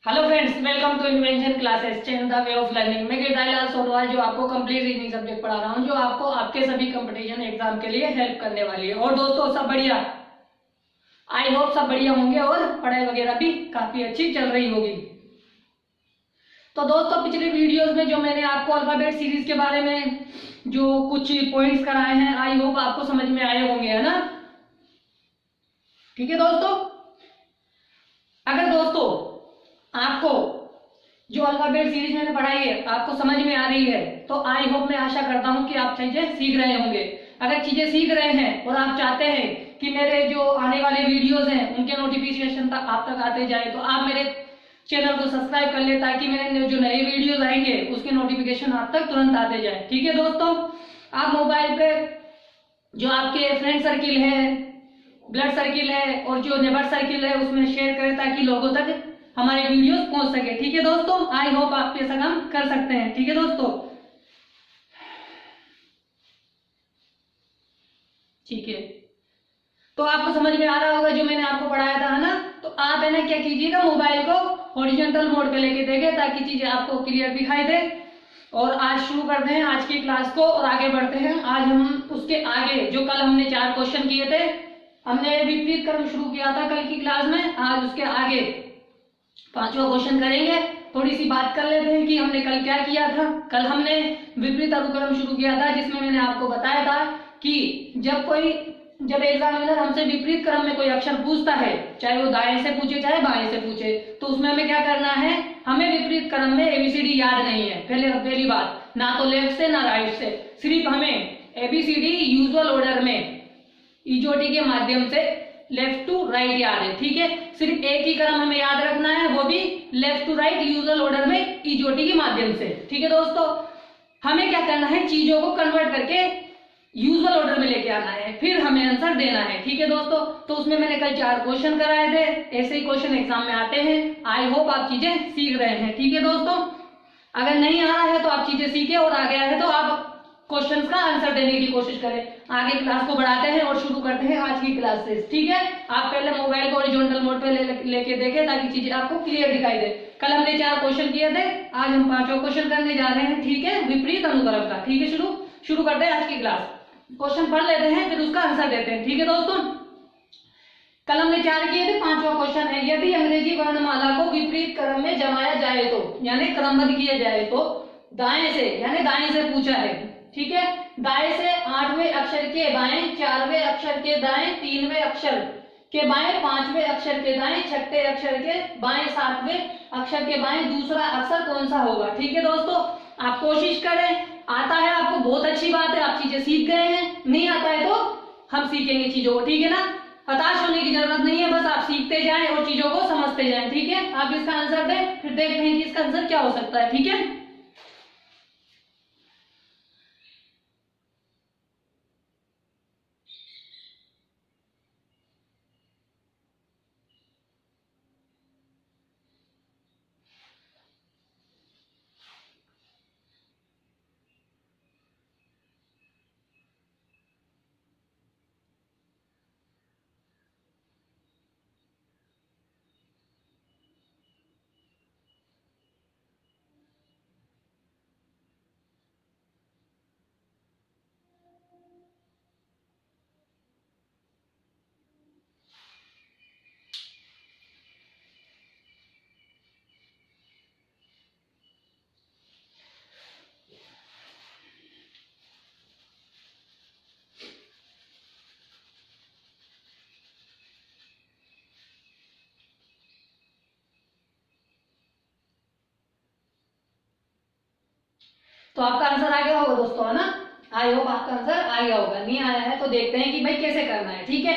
Hello friends, welcome to invention classes change the way of learning. मैं गिरदारीलाल सोनवाल जो आपको complete reasoning subject पढ़ा रहा हूँ, जो आपको आपके सभी कंपटीशन एग्जाम के लिए हेल्प करने वाली है। और दोस्तों सब बढ़िया, आई होप सब बढ़िया होंगे और पढ़ाई वगैरह भी काफी अच्छी चल रही होगी। तो दोस्तों पिछले वीडियोस में जो मैंने आपको अल्फाबेट सीरीज के बारे में जो कुछ पॉइंट्स कराए हैं, आई होप आपको समझ में आए होंगे, है ना। ठीक है दोस्तों, अगर दोस्तों आपको जो अल्फाबेट सीरीज मैंने पढ़ाई है आपको समझ में आ रही है तो आई होप मैं आशा करता हूं कि आप चीजें सीख रहे होंगे। अगर चीजें सीख रहे हैं और आप चाहते हैं कि मेरे जो आने वाले वीडियोस हैं उनके नोटिफिकेशन तक आप तक आते जाए, तो आप मेरे चैनल को सब्सक्राइब कर ले ताकि मेरे जो नए वीडियोस आएंगे उसके नोटिफिकेशन आप तक तुरंत आते जाए। ठीक है दोस्तों, आप मोबाइल पे जो आपके फ्रेंड सर्किल है, ब्लड सर्किल है और जो नेबर सर्किल है उसमें शेयर करें ताकि लोगों तक हमारे वीडियोस पहुंच सके। ठीक है दोस्तों, आई होप आप ऐसा काम कर सकते हैं। ठीक है दोस्तों, ठीक है, तो आपको समझ में आ रहा होगा जो मैंने आपको पढ़ाया था, है ना। तो आप है ना क्या कीजिएगा, मोबाइल को हॉरिजॉन्टल मोड पे लेके देखें ताकि चीजें आपको क्लियर दिखाई दे। और आज शुरू करते हैं आज की क्लास को और आगे बढ़ते हैं। आज हम उसके आगे जो कल हमने 4 क्वेश्चन किए थे, हमने विपरीत क्रम शुरू किया था कल की क्लास में, आज उसके आगे 5वां क्वेश्चन करेंगे। थोड़ी सी बात कर लेते हैं कि हमने कल क्या किया था। कल हमने विपरीत अनुक्रम शुरू किया था जिसमें मैंने आपको बताया था कि जब एग्जामिनर हमसे विपरीत क्रम में कोई अक्षर पूछता है, चाहे वो दाएं से पूछे चाहे बाएं से पूछे, तो उसमें हमें क्या करना है, हमें विपरीत क्रम में एबीसीडी याद नहीं है। पहली बात, ना तो लेफ्ट से ना राइट से, सिर्फ हमें एबीसीडी यूजुअल ऑर्डर में ईजोटी के माध्यम से लेफ्ट टू राइट याद है। ठीक है, सिर्फ एक ही क्रम हमें याद रखना है, वो भी left to right usual order में ईजोटी के माध्यम से। ठीक है दोस्तों, हमें क्या करना है, चीजों को कन्वर्ट करके यूजुअल ऑर्डर में लेके आना है, फिर हमें आंसर देना है। ठीक है दोस्तों, तो उसमें मैंने कल 4 क्वेश्चन कराए थे, ऐसे ही क्वेश्चन एग्जाम में आते हैं। आई होप आप चीजें सीख रहे हैं। ठीक है दोस्तों, अगर नहीं आ रहा है तो आप चीजें सीखे, और आ गया है तो आप क्वेश्चंस का आंसर देने की कोशिश करें। आगे क्लास को बढ़ाते हैं और शुरू करते हैं आज की क्लास से। ठीक है, आप पहले मोबाइल को हॉरिजॉन्टल मोड पे लेके देखें ताकि चीजें आपको क्लियर दिखाई दे। कल हमने 4 क्वेश्चन किए थे, आज हम 5वां क्वेश्चन करने जा रहे हैं। ठीक है, विपरीत अनुक्रम का। ठीक है, शुरू करते हैं आज की क्लास। क्वेश्चन पढ़ लेते हैं फिर उसका आंसर देते हैं। ठीक है दोस्तों, कल हमने 4 किए थे, 5वां क्वेश्चन है, यदि अंग्रेजी वर्णमाला को विपरीत क्रम में जमाया जाए तो, यानी क्रमबद्ध किया जाए तो दाएं से, यानी दाएं से पूछा है। ठीक है, दाएं से 8वें अक्षर के बाएं, 4वें अक्षर के दाएं, 3वें अक्षर के बाएं, 5वें अक्षर के दाएं, 6ठे अक्षर के बाएं, 7वें अक्षर के बाएं दूसरा अक्षर कौन सा होगा। ठीक है दोस्तों, आप कोशिश करें, आता है आपको बहुत अच्छी बात है, आप चीजें सीख गए हैं, नहीं आता है तो हम सीखेंगे चीजों को। ठीक है ना, हताश होने की जरूरत नहीं है, बस आप सीखते जाएं और चीजों को समझते जाएं। ठीक है, आप इसका आंसर दें, फिर देखते हैं कि इसका आंसर क्या हो सकता है। ठीक है, तो आपका आंसर आ गया होगा दोस्तों, है ना। आई होप आपका आंसर आ गया होगा, नहीं आया है तो देखते हैं कि भाई कैसे करना है। ठीक है,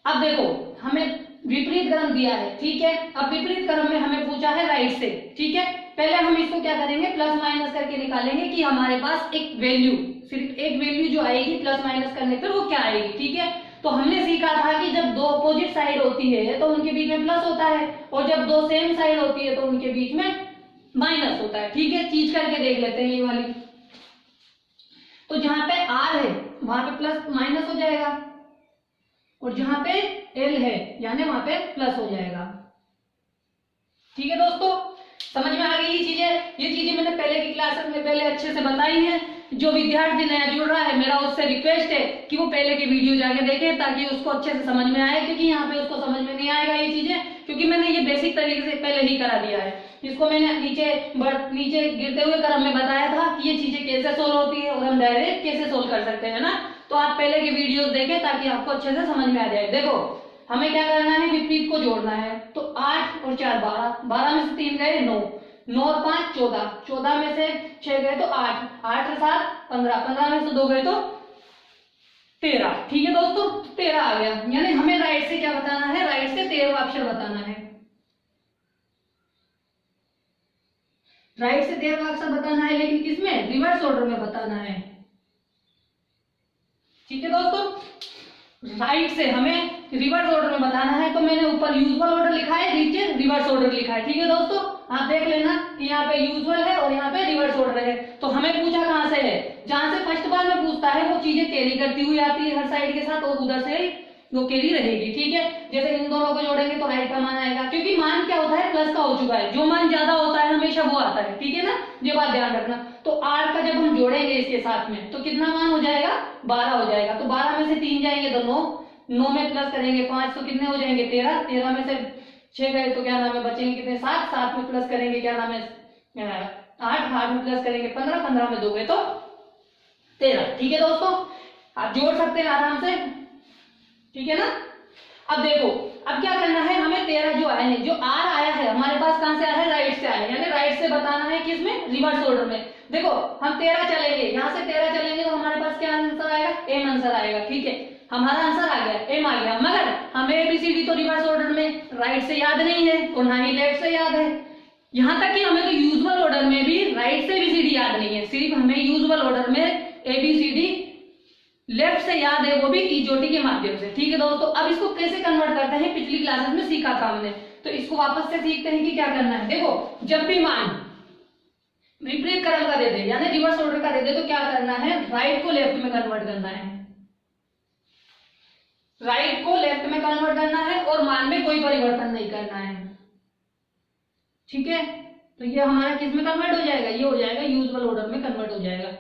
अब देखो हमें विपरीत क्रम दिया है। ठीक है, अब विपरीत क्रम में हमें पूछा है राइट से। ठीक है, पहले हम इसको क्या करेंगे, प्लस माइनस करके निकालेंगे कि हमारे पास एक वैल्यू, सिर्फ एक वैल्यू जो आएगी प्लस माइनस करने पर वो क्या आएगी। ठीक है, तो हमने सीखा था कि जब 2 अपोजिट साइड होती है तो उनके बीच में प्लस होता है, और जब 2 सेम साइड होती है तो उनके बीच में माइनस होता है। ठीक है, चीज करके देख लेते हैं ये वाली। तो जहां पे आर है वहां पे प्लस माइनस हो जाएगा, और जहां पे एल है यानी वहां पे प्लस हो जाएगा। ठीक है दोस्तों, समझ में आ गई ये चीजें मैंने पहले की क्लासेस में पहले अच्छे से बताई हैं। जो विद्यार्थी नया जुड़ रहा है, मेरा उससे रिक्वेस्ट है कि वो पहले के वीडियो जाके देखे ताकि उसको अच्छे से समझ में आए, क्योंकि यहाँ पे उसको समझ में नहीं आएगा ये चीजें, क्योंकि मैंने ये बेसिक तरीके से पहले ही करा दिया है। इसको मैंने नीचे गिरते हुए क्रम में बताया था कि ये चीजें कैसे सोल्व होती है और हम डायरेक्ट कैसे सोल्व कर सकते हैं ना। तो आप पहले के वीडियोस देखें ताकि आपको अच्छे से समझ में आ जाए। देखो हमें क्या करना है, विपरीत को जोड़ना है। तो 8 और 4 12, 12 में से 3 गए 9, 9 और 5 14, 14 में से 6 गए तो 8, 8 और 7 15, 15 में से 2 गए तो 13। ठीक है दोस्तों, 13 आ गया। यानी हमें राइट से क्या बताना है, राइट से 13वां अक्षर बताना है। राइट से 13वां अक्षर बताना है, लेकिन किसमें, रिवर्स ऑर्डर में बताना है। ठीक है दोस्तों, राइट से हमें रिवर्स ऑर्डर में बताना है। तो मैंने ऊपर यूजुअल ऑर्डर लिखा है, नीचे रिवर्स ऑर्डर लिखा है। ठीक है दोस्तों, आप देख लेना कि यहाँ पे यूजुअल है और यहाँ पे रिवर्स ऑर्डर है। तो हमें पूछा कहाँ से है, जहां से फर्स्ट बार में पूछता है वो चीजें कैरी करती हुई आती है हर साइड के साथ, और उधर से वो कैरी रहेगी। ठीक है, जैसे इन दोनों को जोड़ेंगे तो राइट का मान आएगा, क्योंकि मान क्या होता है, प्लस का हो चुका है। जो मान ज्यादा होता है हमेशा वो आता है। ठीक है ना, ये बात ध्यान रखना। तो 8 का जब हम जोड़ेंगे इसके साथ में तो कितना मान हो जाएगा, 12 हो जाएगा। तो 12 में से 3 जाएंगे तो 9, 9 में प्लस करेंगे 5 तो कितने हो जाएंगे 13, 13 में से 6 गए तो क्या नाम है, बचेंगे कितने 7, 7 में प्लस करेंगे क्या नाम है 8, 8 में प्लस करेंगे 15, 15 में 2 गए तो 13। ठीक है दोस्तों, आप जोड़ सकते हैं आराम से। ठीक है ना, अब देखो अब क्या करना है, हमें 13 जो आए हैं, जो आर आया है हमारे पास कहां से आया है, राइट से आया है। यानी राइट से बताना है किसमें, रिवर्स ऑर्डर में। देखो हम 13 चलेंगे, यहां से 13 चलेंगे तो हमारे पास क्या आंसर आएगा, एम आंसर आएगा। ठीक है, हमारा आंसर आ गया, एम आ गया। मगर हमें एबीसीडी तो रिवर्स ऑर्डर में राइट से याद नहीं है और ना ही लेफ्ट से याद है। यहां तक कि हमें तो यूजुअल ऑर्डर में भी राइट से एबीसीडी याद नहीं है, सिर्फ हमें यूजुअल ऑर्डर में एबीसीडी लेफ्ट से याद है, वो भी इजोटी के माध्यम से। ठीक है दोस्तों, अब इसको कैसे कन्वर्ट करते हैं, पिछली क्लासेस में सीखा था हमने, तो इसको वापस से सीखते हैं कि क्या करना है। देखो जब भी मान विपरीत क्रम का दे दे यानी रिवर्स ऑर्डर का दे दे तो क्या करना है, राइट को लेफ्ट में कन्वर्ट करना है। राइट को लेफ्ट में कन्वर्ट करना है और मान में कोई परिवर्तन नहीं करना है। ठीक है, तो ये हमारा किस में कन्वर्ट हो जाएगा, ये हो जाएगा यूजुअल ऑर्डर में कन्वर्ट हो जाएगा।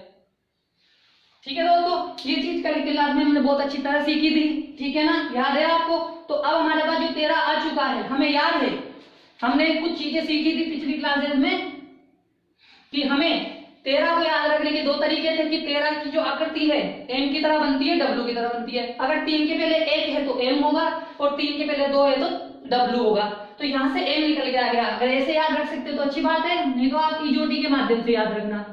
ठीक है दोस्तों, ये चीज कल की क्लास में हमने बहुत अच्छी तरह सीखी थी। ठीक है ना, याद है आपको। तो अब हमारे पास जो 13 आ चुका है, हमें याद है हमने कुछ चीजें सीखी थी पिछली क्लासेस में कि हमें 13 को याद रखने के 2 तरीके थे कि 13 की जो आकृति है एम की तरह बनती है, डब्ल्यू की तरह बनती है। अगर 3 के पहले 1 है तो एम होगा और 3 के पहले 2 है तो डब्ल्यू होगा। तो यहां से एम निकल के आ गया। अगर ऐसे याद रख सकते तो अच्छी बात है, नहीं तो आप इजोटी के माध्यम से याद रखना।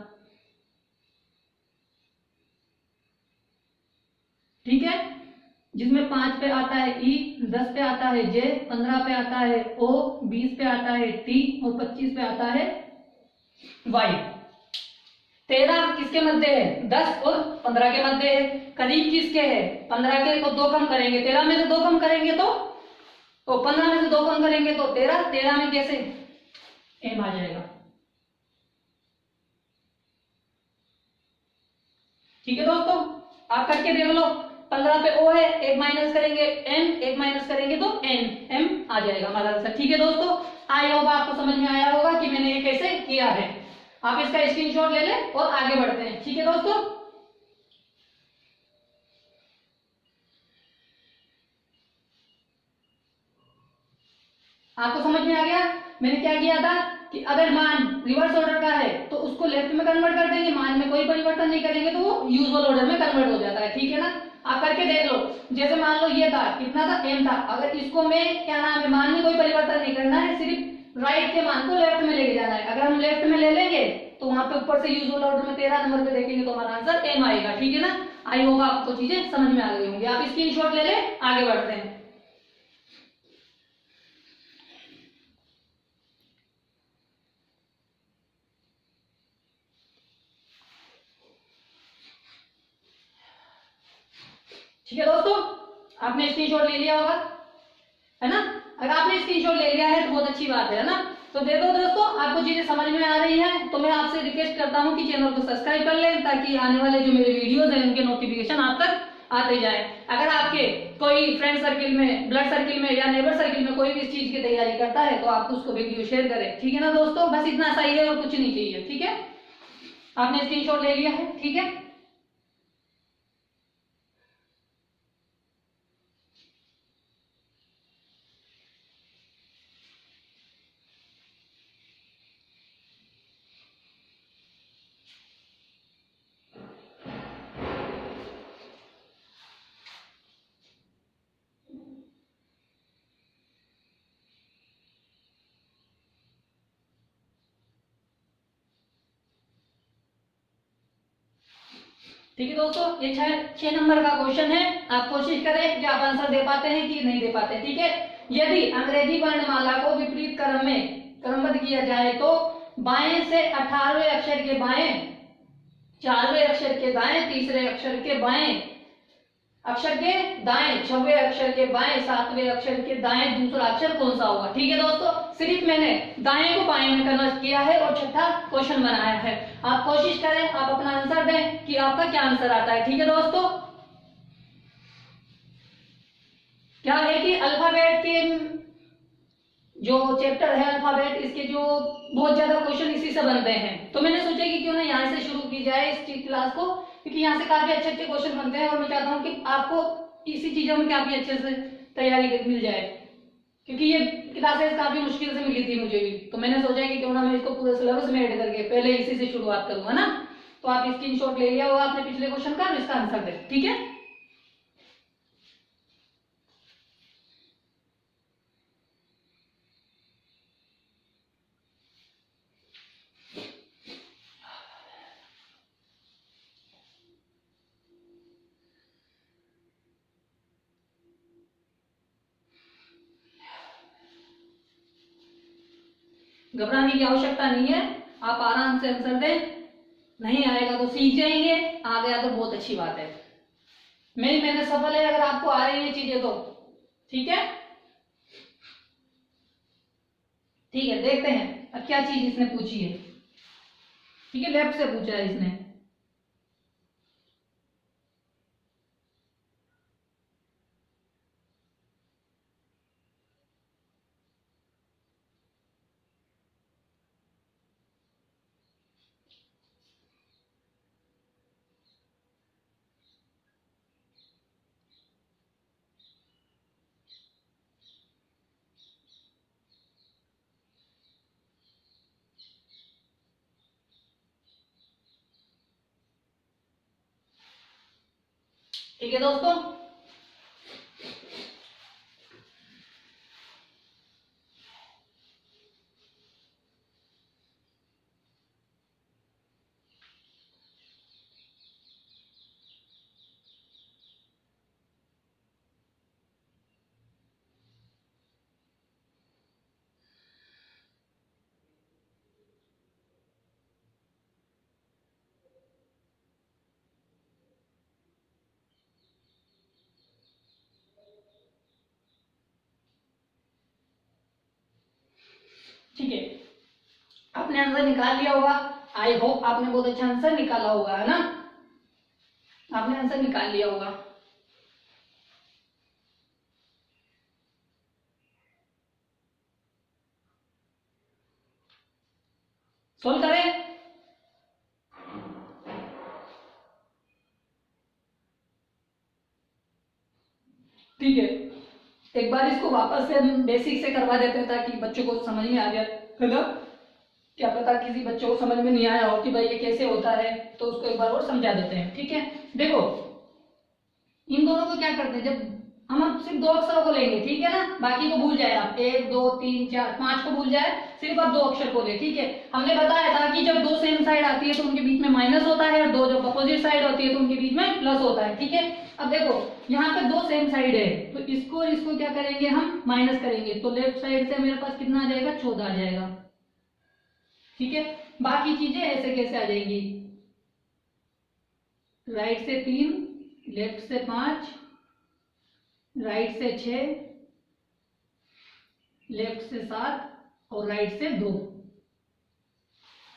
ठीक है, जिसमें 5 पे आता है ई, 10 पे आता है जे, 15 पे आता है ओ, 20 पे आता है टी और 25 पे आता है वाई। 13 किसके मध्य है, 10 और 15 के मध्य है। करीब किसके है, 15 के तो 2 कम करेंगे, 13 में से 2 कम करेंगे तो 15 में से 2 कम करेंगे तो 13, 13 में कैसे एम आ जाएगा। ठीक है दोस्तों, आप करके देख लो। 15 पे ओ है, 1 माइनस करेंगे एम, 1 माइनस करेंगे तो एन, एम आ जाएगा हमारा आंसर। ठीक है दोस्तों, आई होगा आपको समझ में आया होगा कि मैंने ये कैसे किया है। आप इसका स्क्रीनशॉट ले लें और आगे बढ़ते हैं। ठीक है दोस्तों, आपको समझ में आ गया मैंने क्या किया था कि अगर मान रिवर्स ऑर्डर का है तो उसको लेफ्ट में कन्वर्ट कर देंगे, मान में कोई परिवर्तन नहीं करेंगे तो वो यूजुअल ऑर्डर में कन्वर्ट हो जाता है। ठीक है ना, आप करके देख लो। जैसे मान लो ये था, कितना था, एम था। अगर इसको मैं क्या नाम है, मान में कोई परिवर्तन नहीं करना है, सिर्फ राइट के मान को लेफ्ट में लेके जाना है। अगर हम लेफ्ट में ले लेंगे तो वहां पे ऊपर से यूजुअल ऑर्डर में 13 नंबर पे देखेंगे तो हमारा आंसर एम आएगा। ठीक है ना, आई होगा आपको चीजें समझ में आ गई होंगी। आप स्क्रीनशॉट ले लें, आगे बढ़ते हैं। ठीक है दोस्तों, आपने स्क्रीनशॉट ले लिया होगा, है ना। अगर आपने स्क्रीनशॉट ले लिया है तो बहुत अच्छी बात है ना। तो देखो दोस्तों, आपको चीजें समझ में आ रही हैं तो मैं आपसे रिक्वेस्ट करता हूं कि चैनल को सब्सक्राइब कर लें ताकि आने वाले जो मेरे वीडियोस हैं उनके नोटिफिकेशन आप तक आते जाए। अगर आपके कोई फ्रेंड सर्किल में, ब्लड सर्किल में या नेबर सर्किल में कोई भी इस चीज की तैयारी करता है तो आप उसको वीडियो शेयर करें, ठीक है ना दोस्तों। बस इतना सही है और कुछ नहीं चाहिए, ठीक है। आपने स्क्रीनशॉट ले लिया है, ठीक है। ठीक है दोस्तों, ये 6 नंबर का क्वेश्चन है। आप कोशिश करें कि आप आंसर दे पाते हैं कि नहीं दे पाते, ठीक है। यदि अंग्रेजी वर्णमाला को विपरीत क्रम में क्रमबद्ध किया जाए तो बाएं से 18वें अक्षर के बाएं, 4वें अक्षर के दाएं, तीसरे अक्षर के बाएं अक्षर के दाएं, 6वें अक्षर के बाएं, 7वें अक्षर के दाएं दूसरा अक्षर कौन सा होगा। ठीक है दोस्तों, सिर्फ मैंने दाएं को बाएं में कन्वर्ट किया है और छठा क्वेश्चन बनाया है। आप कोशिश करें, आप अपना आंसर दें कि आपका क्या आंसर आता है। ठीक है दोस्तों, क्या है कि अल्फाबेट के जो चैप्टर है अल्फाबेट, इसके जो बहुत ज्यादा क्वेश्चन इसी से बनते हैं, तो मैंने सोचा कि क्यों ना यहाँ से शुरू की जाए इस क्लास को, क्योंकि यहाँ से काफी अच्छे अच्छे क्वेश्चन बनते हैं और मैं चाहता हूँ कि आपको इसी चीजों में काफी अच्छे से तैयारी मिल जाए, क्योंकि ये क्लासेस काफी मुश्किल से मिली थी मुझे भी। तो मैंने सोचा कि क्यों ना मैं इसको पूरे सिलेबस में ऐड करके पहले इसी से शुरुआत करूंगा ना। तो आप स्क्रीनशॉट ले लिया होगा आपने पिछले क्वेश्चन का, इसका आंसर दे। ठीक है, घबराने की आवश्यकता नहीं है, आप आराम से आंसर दें। नहीं आएगा तो सीख जाएंगे, आ गया तो बहुत अच्छी बात है। मेरी मेहनत सफल है अगर आपको आ रही है चीजें तो। ठीक है, ठीक है, देखते हैं अब क्या चीज इसने पूछी है। ठीक है, लेफ्ट से पूछा है इसने। ठीक है दोस्तों, ठीक है, आपने आंसर निकाल लिया होगा। आई होप आपने बहुत अच्छा आंसर निकाला होगा, है ना। आपने आंसर निकाल लिया होगा। सोल्व करें। ठीक है, एक बार इसको वापस से हम बेसिक से करवा देते हैं ताकि बच्चों को समझ में आ जाए, है ना। क्या पता किसी बच्चे को समझ में नहीं आया हो कि भाई ये कैसे होता है, तो उसको एक बार और समझा देते हैं। ठीक है, देखो इन दोनों को क्या करते हैं, जब हम सिर्फ 2 अक्षरों को लेंगे, ठीक है ना, बाकी को भूल जाए आप, 1 2 3 4 5 को भूल जाए, सिर्फ आप 2 अक्षर को ले। ठीक है, हमने बताया था कि जब 2 सेम साइड आती है तो उनके बीच में माइनस होता है, और 2 जब अपोजिट साइड होती है तो उनके बीच में प्लस होता है। ठीक है, अब देखो यहाँ पे 2 सेम साइड है तो इसको और इसको क्या करेंगे, हम माइनस करेंगे, तो लेफ्ट साइड से मेरे पास कितना आ जाएगा, 14 आ जाएगा। ठीक है, बाकी चीजें ऐसे कैसे आ जाएंगी, राइट से 3, लेफ्ट से 5, राइट से 6, लेफ्ट से 7 और राइट से 2।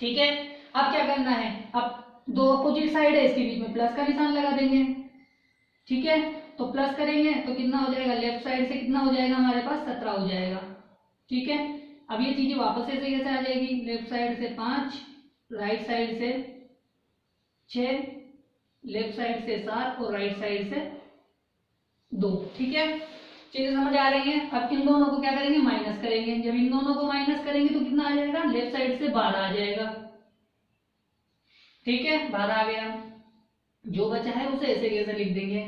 ठीक है, अब क्या करना है, अब 2 अपोजिट साइड है, इसके बीच में प्लस का निशान लगा देंगे। ठीक है, तो प्लस करेंगे तो कितना हो जाएगा, लेफ्ट साइड से कितना हो जाएगा हमारे पास 17 हो जाएगा। ठीक है, अब ये चीजें वापस ऐसे कैसे आ जाएगी, लेफ्ट साइड से 5, राइट साइड से 6, लेफ्ट साइड से 7 और राइट साइड से 2। ठीक है, चीजें समझ आ रही हैं। अब इन दोनों को क्या करेंगे, माइनस करेंगे। जब इन दोनों को माइनस करेंगे तो कितना आ जाएगा, लेफ्ट साइड से 12 आ जाएगा। ठीक है, 12 आ गया। जो बचा है उसे ऐसे कैसे लिख देंगे।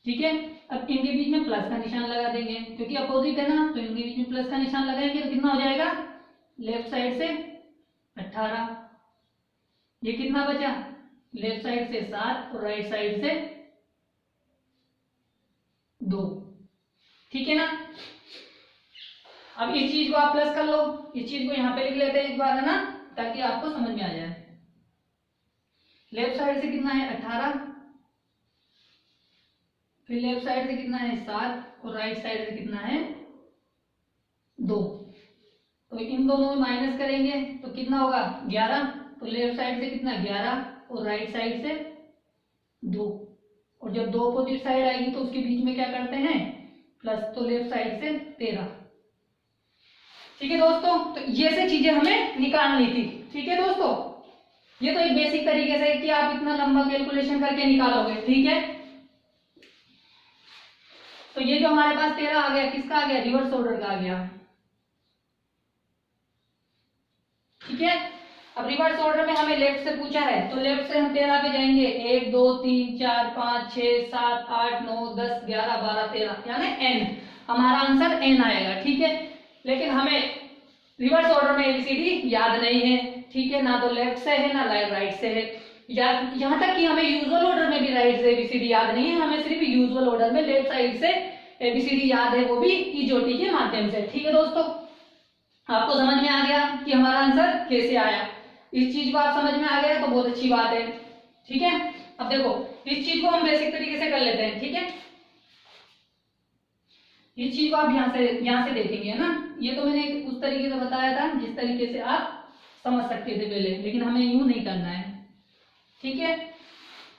ठीक है, अब इनके बीच में प्लस का निशान लगा देंगे क्योंकि अपोजिट है ना, तो इनके बीच में प्लस का निशान लगाएंगे तो कितना हो जाएगा, लेफ्ट साइड से 18। ये कितना बचा, लेफ्ट साइड से 7 और राइट साइड से 2। ठीक है ना, अब इस चीज को आप प्लस कर लो, इस चीज को यहां पे लिख लेते हैं एक बार, है ना, ताकि आपको समझ में आ जाए। लेफ्ट साइड से कितना है 18, फिर लेफ्ट साइड से कितना है 7 और राइट साइड से कितना है 2। तो इन दोनों में माइनस करेंगे तो कितना होगा 11। तो लेफ्ट साइड से कितना 11 और राइट साइड से 2। और जब 2 अपोजिट साइड आएगी तो उसके बीच में क्या करते हैं, प्लस, तो लेफ्ट साइड से 13। ठीक है दोस्तों, तो ये से चीजें हमें निकालनी थी। ठीक है दोस्तों, ये तो एक बेसिक तरीके से कि आप इतना लंबा कैलकुलेशन करके निकालोगे। ठीक है, तो ये जो हमारे पास 13 आ गया, किसका आ गया, रिवर्स ऑर्डर का आ गया। ठीक है, अब रिवर्स ऑर्डर में हमें लेफ्ट से पूछा है तो लेफ्ट से हम 13 पे जाएंगे। 1 2 3 4 5 6 7 8 9 10 11 12 13 यानी n, हमारा आंसर n आएगा। ठीक है, लेकिन हमें रिवर्स ऑर्डर में एबीसीडी याद नहीं है। ठीक है, ना तो लेफ्ट से है ना राइट से है, यहाँ तक कि हमें यूजुअल ऑर्डर में भी राइट से एबीसीडी याद नहीं है, हमें सिर्फ यूजुअल ऑर्डर में लेफ्ट साइड से एबीसीडी याद है, वो भी इजोटी के माध्यम से। ठीक है दोस्तों, आपको समझ में आ गया कि हमारा आंसर कैसे आया। इस चीज को आप समझ में आ गया तो बहुत अच्छी बात है। ठीक है, अब देखो इस चीज को हम बेसिक तरीके से कर लेते हैं। ठीक है, इस चीज को आप यहाँ से देखेंगे, है ना, ये तो मैंने उस तरीके से बताया था जिस तरीके से आप समझ सकते थे पहले, लेकिन हमें यूं नहीं करना है। ठीक है,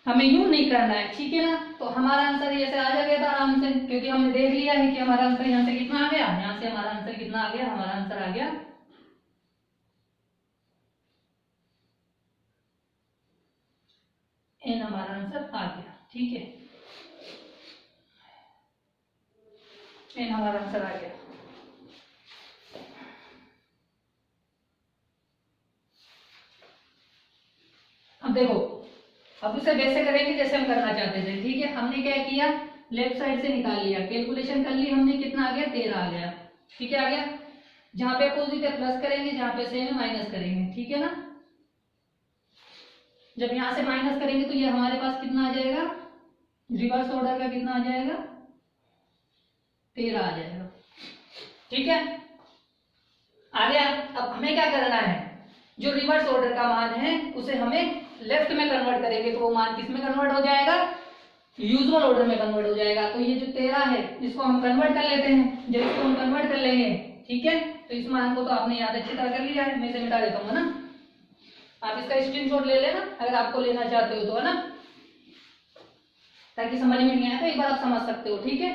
हमें यूं नहीं करना है। ठीक है ना, तो हमारा आंसर ऐसे आ गया था आराम से, क्योंकि हमने देख लिया है कि हमारा आंसर यहाँ से कितना आ गया, यहाँ से हमारा आंसर कितना आ गया, हमारा आंसर आ गया n, हमारा आंसर आ गया। ठीक है, n हमारा आंसर आ गया। अब देखो, अब उसे वैसे करेंगे जैसे हम करना चाहते थे। ठीक है, हमने क्या किया, लेफ्ट साइड से निकाल लिया, कैलकुलेशन कर ली हमने, कितना आ गया 13 आ गया। ठीक है, आ गया। जहां पे अपोजिट है प्लस करेंगे, जहां पे सेम है माइनस करेंगे। ठीक है ना, जब यहां से माइनस करेंगे तो ये हमारे पास कितना आ जाएगा, रिवर्स ऑर्डर का कितना आ जाएगा 13 आ जाएगा। ठीक है, आ गया। अब हमें क्या करना है, जो रिवर्स ऑर्डर का मान है उसे हमें लेफ्ट में कन्वर्ट करेंगे तो वो मान किस में कन्वर्ट हो जाएगा, यूजुअल ऑर्डर में कन्वर्ट हो जाएगा। तो ये जो 13 है इसको हम कन्वर्ट कर लेते हैं। जब इसको हम कन्वर्ट कर लेंगे, ठीक है, तो इस मान को तो आपने याद अच्छी तरह कर लिया है, मैं इसे मिटा देता हूँ, है ना। आप इसका स्क्रीनशॉट ले लेना अगर आपको लेना चाहते हो तो, है ना, ताकि समझ में नहीं आया तो एक बार आप समझ सकते हो। ठीक है,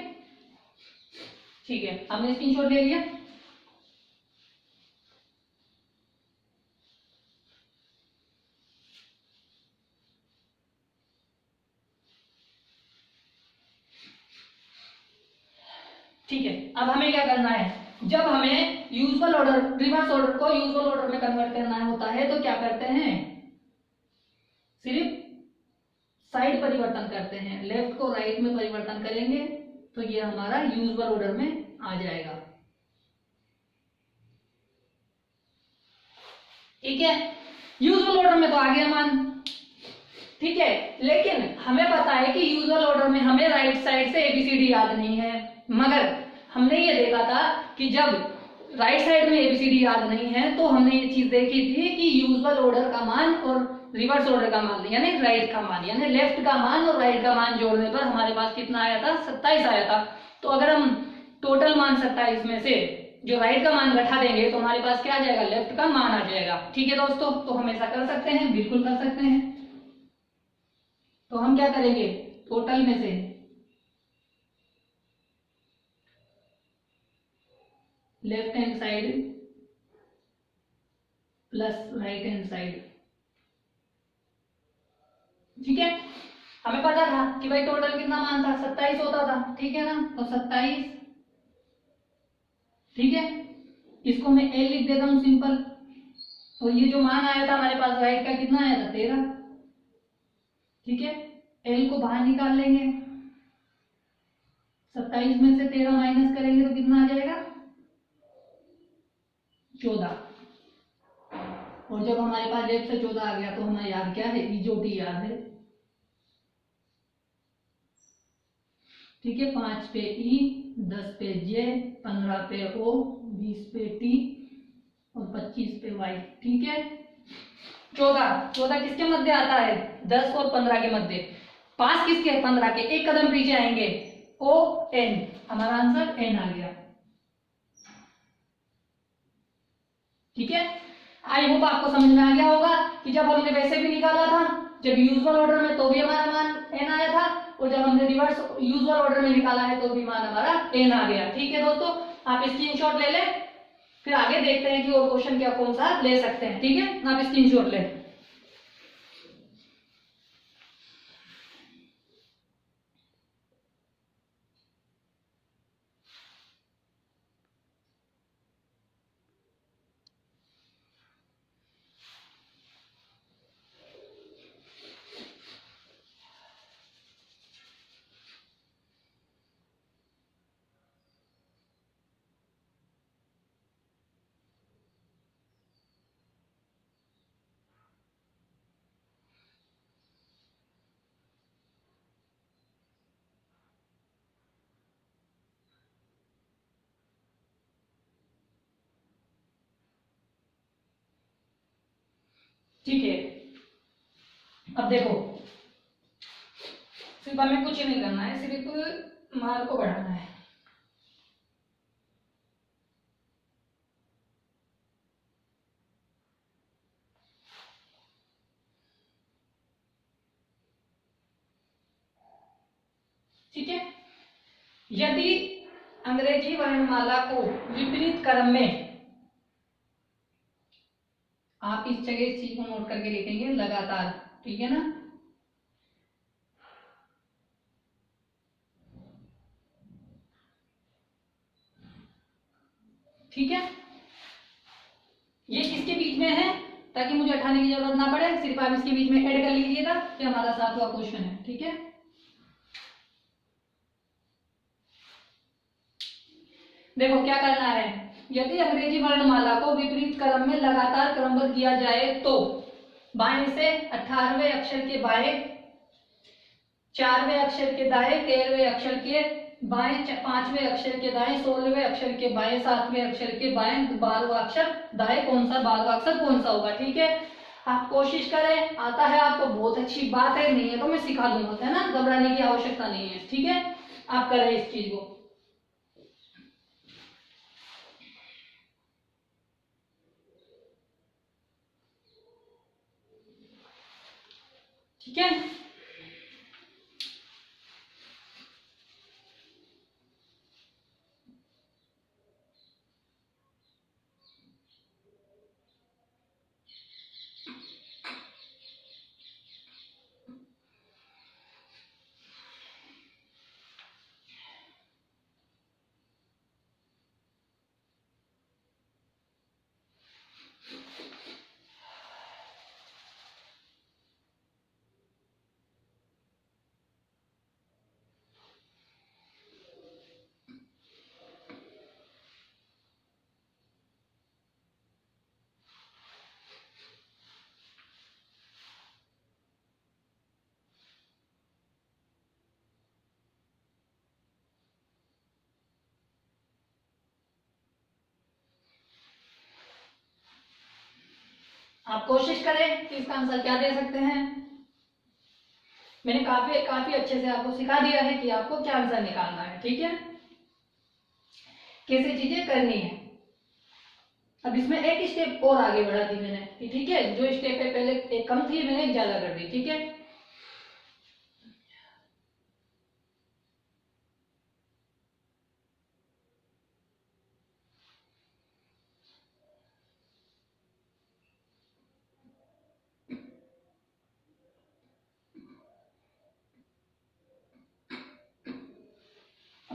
ठीक है, हमने स्क्रीनशॉट ले लिया। ठीक है, अब हमें क्या करना है, जब हमें यूजुअल ऑर्डर, रिवर्स ऑर्डर को यूजुअल ऑर्डर में कन्वर्ट करना होता है तो क्या करते हैं, सिर्फ साइड परिवर्तन करते हैं, लेफ्ट को राइट में परिवर्तन करेंगे तो ये हमारा यूजुअल ऑर्डर में आ जाएगा। ठीक है, यूजुअल ऑर्डर में तो आ गया मान। ठीक है, लेकिन हमें पता है कि यूजुअल ऑर्डर में हमें राइट साइड से एबीसीडी याद नहीं है, मगर हमने ये देखा था कि जब राइट साइड में एबीसीडी याद नहीं है तो हमने ये चीज देखी थी कि यूजुअल ऑर्डर का मान और रिवर्स ऑर्डर का मान यानी राइट का मान, यानी लेफ्ट का मान और राइट का मान जोड़ने पर हमारे पास कितना आया था, 27 आया था। तो अगर हम टोटल मान 27 में से जो राइट का मान घटा देंगे तो हमारे पास क्या आ जाएगा, लेफ्ट का मान आ जाएगा। ठीक है दोस्तों, तो हम ऐसा कर सकते हैं, बिल्कुल कर सकते हैं। हम क्या करेंगे, टोटल में से left hand side plus right hand side, ठीक है। हमें पता था कि भाई टोटल कितना मान था, 27 होता था, ठीक है ना, तो 27, ठीक है। इसको मैं एल लिख देता हूं सिंपल। तो ये जो मान आया था हमारे पास राइट का कितना आया था, 13, ठीक है। एल को बाहर निकाल लेंगे, 27 में से 13 माइनस करेंगे तो कितना आ जाएगा, 14। और जब हमारे पास लेफ्ट से 14 आ गया तो हमें याद क्या है, इजोटी याद है, ठीक है। 5 पे ई, 10 पे जे, 15 पे ओ, 20 पे टी और 25 पे वाई, ठीक है। 14 किसके मध्य आता है, 10 और 15 के मध्य। 5 किसके है, 15 के। एक कदम पीछे आएंगे, ओ एन, हमारा आंसर एन आ गया, ठीक है। आई होप आपको समझ में आ गया होगा कि जब हमने वैसे भी निकाला था, जब यूजुअल ऑर्डर में तो भी हमारा मान एन आया था, और जब हमने रिवर्स यूजुअल ऑर्डर में निकाला है तो भी मान हमारा एन आ गया, ठीक है दोस्तों। आप स्क्रीनशॉट ले लें, फिर आगे देखते हैं कि और क्वेश्चन क्या कौन सा ले सकते हैं, ठीक है। आप स्क्रीनशॉट लें। ठीक है, अब देखो, सिर्फ हमें कुछ नहीं करना है, सिर्फ मार को बढ़ाना है। ठीक है, यदि अंग्रेजी वर्णमाला को विपरीत क्रम में, आप इस जगह इस चीज को नोट करके लिखेंगे लगातार, ठीक है ना। ठीक है, ये किसके बीच में है, ताकि मुझे हटाने की जरूरत ना पड़े, सिर्फ आप इसके बीच में ऐड कर लीजिएगा कि हमारा 7वां क्वेश्चन है, ठीक है। देखो क्या करना है, यदि अंग्रेजी वर्णमाला को विपरीत क्रम में लगातार क्रमबद्ध किया जाए तो बाएं से 18वें अक्षर के बाएं, 4वें अक्षर के दाएं, 13वें अक्षर के बाएं, 5वें अक्षर के दाएं, 16वें अक्षर के बाएं, 7वें अक्षर के बाएं, 12वां अक्षर दाएं, कौन सा 12वां अक्षर कौन सा होगा, ठीक है। आप कोशिश करें, आता है आपको बहुत अच्छी बात है, नहीं है तो मैं सिखा दूंगा, है ना, घबराने की आवश्यकता नहीं है, ठीक है। आप करें इस चीज को, ठीक है। आप कोशिश करें कि इसका आंसर क्या दे सकते हैं। मैंने काफी अच्छे से आपको सिखा दिया है कि आपको क्या आंसर निकालना है, ठीक है, कैसे चीजें करनी है। अब इसमें एक स्टेप और आगे बढ़ा दी मैंने, ठीक है, जो स्टेप है पहले एक कम थी, मैंने एक ज्यादा कर दी, ठीक है।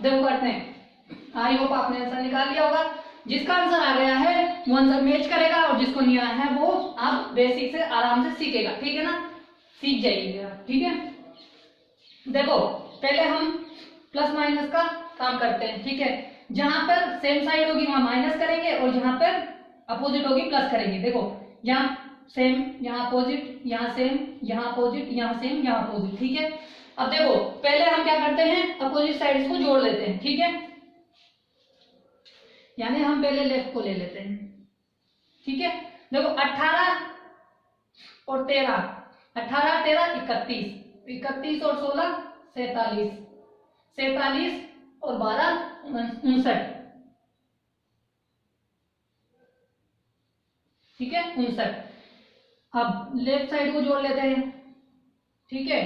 देखो करते हैं। आई होप आपने आंसर निकाल लिया होगा। जिसका आंसर आ गया है वो आंसर मैच करेगा, और जिसको नहीं आया है वो आप बेसिक से आराम से सीखेगा, ठीक है ना, सीख जाइएगा, ठीक है। देखो पहले हम प्लस माइनस का काम करते हैं, ठीक है। जहां पर सेम साइड होगी वहां माइनस करेंगे, और जहां पर अपोजिट होगी प्लस करेंगे। देखो यहाँ सेम, यहाँ अपोजिट, यहाँ सेम, यहाँ अपोजिट, यहाँ सेम, यहाँ अपोजिट, ठीक है। अब देखो पहले हम क्या करते हैं, अपोजिट साइड्स को जोड़ लेते हैं, ठीक है। यानी हम पहले लेफ्ट को ले लेते हैं, ठीक है। देखो 18 और 13, 18 13 31, 31 और 16 47, 47 और 12 59, ठीक है, 59। अब लेफ्ट साइड को जोड़ लेते हैं, ठीक है।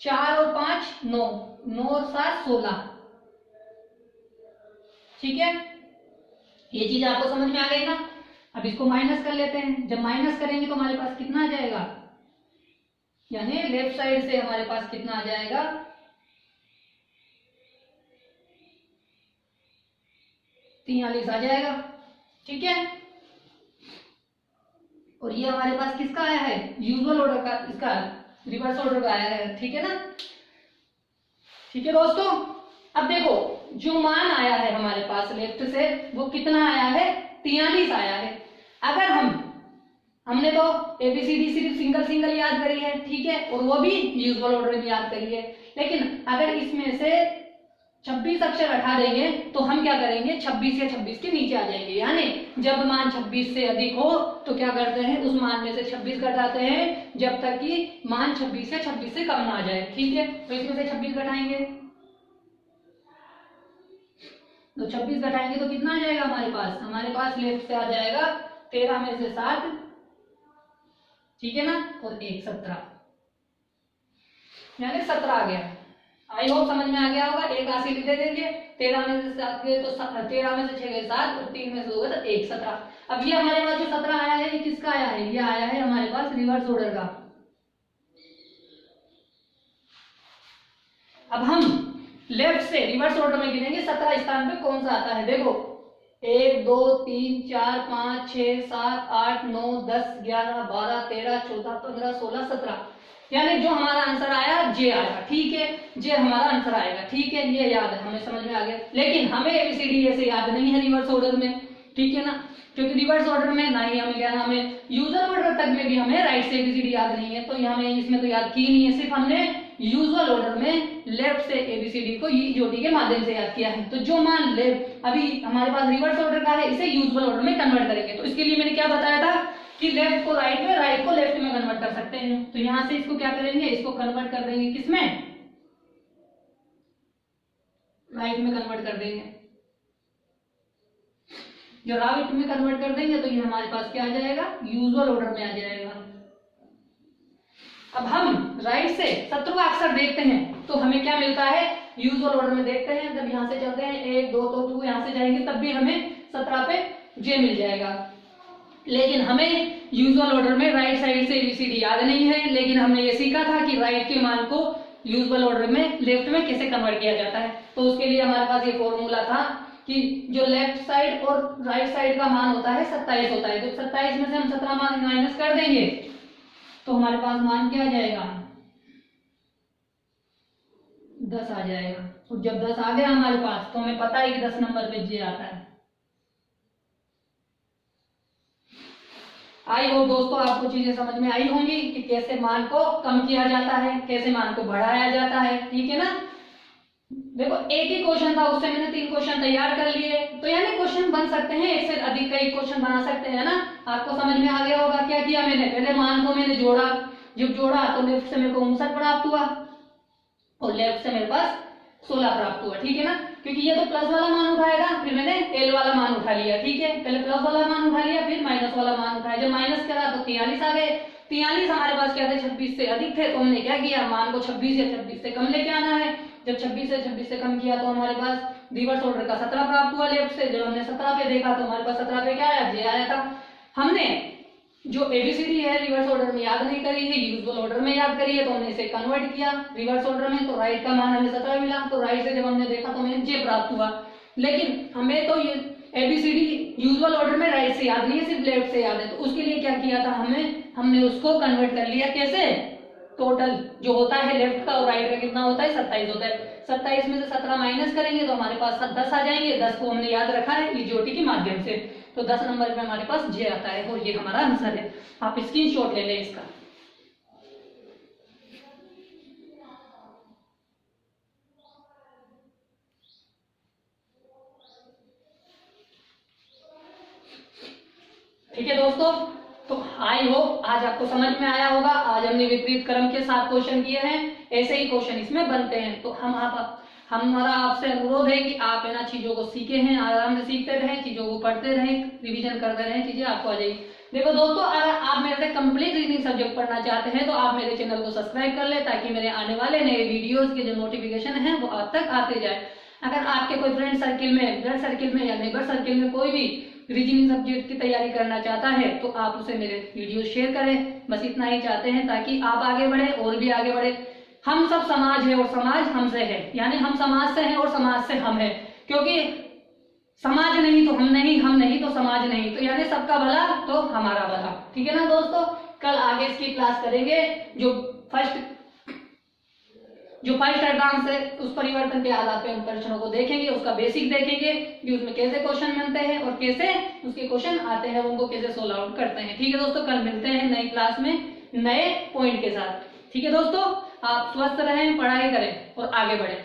4 और 5 9, 9 और 7 16, ठीक है। ये चीज आपको समझ में आ गई ना। अब इसको माइनस कर लेते हैं। जब माइनस करेंगे तो हमारे पास कितना आ जाएगा, यानी लेफ्ट साइड से हमारे पास कितना आ जाएगा, 43 आ जाएगा, ठीक है। और ये हमारे पास किसका आया है, यूजुअल ऑर्डर का, इसका रिवर्स ऑर्डर का आया है, ठीक है ना। ठीक है दोस्तों, अब देखो जो मान आया है हमारे पास लेफ्ट से वो कितना आया है, 43 आया है। अगर हमने तो एबीसीडी सिर्फ सिंगल सिंगल याद करी है, ठीक है, और वो भी यूजुअल ऑर्डर में याद करी है। लेकिन अगर इसमें से 26 अक्षर हटा देंगे तो हम क्या करेंगे, 26 या 26 के नीचे आ जाएंगे। यानी जब मान 26 से अधिक हो तो क्या करते हैं, उस मान में से 26 घटाते हैं जब तक कि मान 26 या 26 से कम ना आ जाए, ठीक है। तो इसमें से 26 घटाएंगे, तो 26 घटाएंगे तो कितना आ जाएगा हमारे पास लेफ्ट से आ जाएगा 13 में से 7, ठीक है ना, और 1 17, यानी 17 आ गया। आई होप समझ में आ गया होगा। एक राशि दे देंगे, 13 में से 7 गए तो 13 में से 6 गए 7, और 3 में से 2 गए तो 1 17। अब ये हमारे पास जो 17 आया है ये किसका आया है, ये आया है हमारे पास रिवर्स ऑर्डर का। अब हम लेफ्ट से रिवर्स ऑर्डर में गिनेंगे 17 स्थान पे कौन सा आता है। देखो 1 2 3 4 5 6 7 8 9 10 11 12 13 14 15 16 17, यानी जो हमारा आंसर आया जे आया, ठीक है, जे हमारा आंसर आएगा, ठीक है। ये याद है, हमें समझ में आ गया। लेकिन हमें एबीसीडी ऐसे याद नहीं है रिवर्स ऑर्डर में, ठीक है ना, क्योंकि रिवर्स ऑर्डर में ना ही हमें क्या ना, हमें यूजुअल ऑर्डर तक में भी हमें राइट से एबीसीडी याद नहीं है, तो हमें इसमें तो याद की नहीं है। सिर्फ हमने यूजुअल ऑर्डर में लेफ्ट से एबीसीडी को ई जोड़ी के माध्यम से याद किया है। तो जो मान लेफ्ट अभी हमारे पास रिवर्स ऑर्डर का है इसे यूजुअल ऑर्डर में कन्वर्ट करेंगे। तो इसके लिए मैंने क्या बताया था कि लेफ्ट को राइट में, राइट को लेफ्ट में कन्वर्ट कर सकते हैं। तो यहां से इसको क्या करेंगे, इसको कन्वर्ट कर देंगे किसमें, राइट में कन्वर्ट कर देंगे। जो राइट में कन्वर्ट कर देंगे तो ये हमारे पास क्या आ जाएगा, यूजुअल ऑर्डर में आ जाएगा। अब हम राइट से 17वां अक्षर देखते हैं तो हमें क्या मिलता है, यूजुअल ऑर्डर में देखते हैं। जब यहां से चलते हैं 1 2 तो 2 यहां से जाएंगे तब भी हमें 17 पे जे मिल जाएगा। लेकिन हमें यूजुअल ऑर्डर में राइट साइड से एबीसीडी याद नहीं है, लेकिन हमने ये सीखा था कि राइट के मान को यूजुअल ऑर्डर में लेफ्ट में कैसे कन्वर्ट किया जाता है। तो उसके लिए हमारे पास ये फॉर्मूला था कि जो लेफ्ट साइड और राइट साइड का मान होता है 27 होता है। तो 27 में से हम 17 मान माइनस कर देंगे तो हमारे पास मान क्या आ जाएगा, 10 आ जाएगा। और जब 10 आ गया हमारे पास तो हमें पता है कि 10 नंबर पे जे आता है। आई होप दोस्तों आपको चीजें समझ में आई होंगी कि कैसे मान को कम किया जाता है, कैसे मान को बढ़ाया जाता है, ठीक है ना। देखो एक ही क्वेश्चन था, उससे मैंने 3 क्वेश्चन तैयार कर लिए, तो यानी क्वेश्चन बन सकते हैं, एक से अधिक कई क्वेश्चन बना सकते हैं ना। आपको समझ में आ गया होगा क्या किया मैंने, पहले मान को मैंने जोड़ा, जब जोड़ा तो लेफ्ट से मेरे को 59 प्राप्त हुआ और लेफ्ट से मेरे पास 16 प्राप्त हुआ, ठीक है ना। क्योंकि ये तो प्लस वाला मान उठाएगा, फिर मैंने एल वाला मान उठा लिया, ठीक है। पहले प्लस वाला मान उठा लिया, फिर माइनस वाला मान उठाया। जब माइनस करा तो 43 आ गए। 43 हमारे पास क्या थे, 26 से अधिक थे, तो हमने क्या किया, मान को 26 या 26 से कम लेके आना है। जब 26 से कम किया तो हमारे पास रिवर्स ऑर्डर का 17 प्राप्त हुआ लेफ्ट से। जब हमने 17 पे देखा तो हमारे पास 17 पे क्या आया, जे आया था। हमने जो ABCD है रिवर्स ऑर्डर में याद नहीं करी है, यूजुअल ऑर्डर में याद करी है, तो हमने इसे कन्वर्ट किया रिवर्स ऑर्डर में, तो राइट का मान हमें 17 मिला, तो राइट से जब हमने देखा तो हमें J प्राप्त हुआ। लेकिन हमें तो ये ABCD यूजुअल ऑर्डर में राइट से याद नहीं है, सिर्फ लेफ्ट से याद है, तो उसके लिए क्या किया था हमने उसको कन्वर्ट कर लिया। कैसे? टोटल जो होता है लेफ्ट का और राइट का कितना होता है, 27 होता है। 27 में से 17 माइनस करेंगे तो हमारे पास 10 आ जाएंगे। 10 को हमने याद रखा है इजोटी के माध्यम से, तो 10 नंबर पे हमारे पास J आता है और ये हमारा आंसर है। आप स्क्रीनशॉट ले लें इसका। ठीक है दोस्तों, तो आई होप आज आपको समझ में आया होगा। आज हमने विपरीत क्रम के 7 क्वेश्चन किए हैं, ऐसे ही क्वेश्चन इसमें बनते हैं। तो हमारा आपसे अनुरोध है कि आप इन चीजों को सीखे हैं, आराम से सीखते रहें, चीजों को पढ़ते रहें, रिवीजन करते रहें, चीजें आपको आ जाएगी। देखो दोस्तों, अगर आप मेरे से कंप्लीट रीजनिंग सब्जेक्ट पढ़ना चाहते हैं तो आप मेरे चैनल को सब्सक्राइब कर ले, ताकि मेरे आने वाले नए वीडियोस के जो नोटिफिकेशन है वो आप तक आते जाए। अगर आपके कोई फ्रेंड सर्किल में, ब्लड सर्किल में या नेबर सर्किल में कोई भी रीजनिंग सब्जेक्ट की तैयारी करना चाहता है तो आप उसे मेरे वीडियो शेयर करें। बस इतना ही चाहते हैं, ताकि आप आगे बढ़े और भी आगे बढ़े। हम सब समाज है और समाज हमसे है, यानी हम समाज से हैं और समाज से हम है, क्योंकि समाज नहीं तो हम नहीं, हम नहीं तो समाज नहीं, तो यानी सबका भला तो हमारा भला। ठीक है ना दोस्तों, कल आगे इसकी क्लास करेंगे। जो फर्स्ट एडवांस है उस परिवर्तन के आधार पे हम प्रश्नों को देखेंगे, उसका बेसिक देखेंगे कि उसमें कैसे क्वेश्चन बनते हैं और कैसे उसके क्वेश्चन आते हैं, उनको कैसे सोल्व आउट करते हैं। ठीक है दोस्तों, कल मिलते हैं नई क्लास में नए पॉइंट के साथ। ठीक है दोस्तों, आप स्वस्थ रहें, पढ़ाई करें और आगे बढ़ें।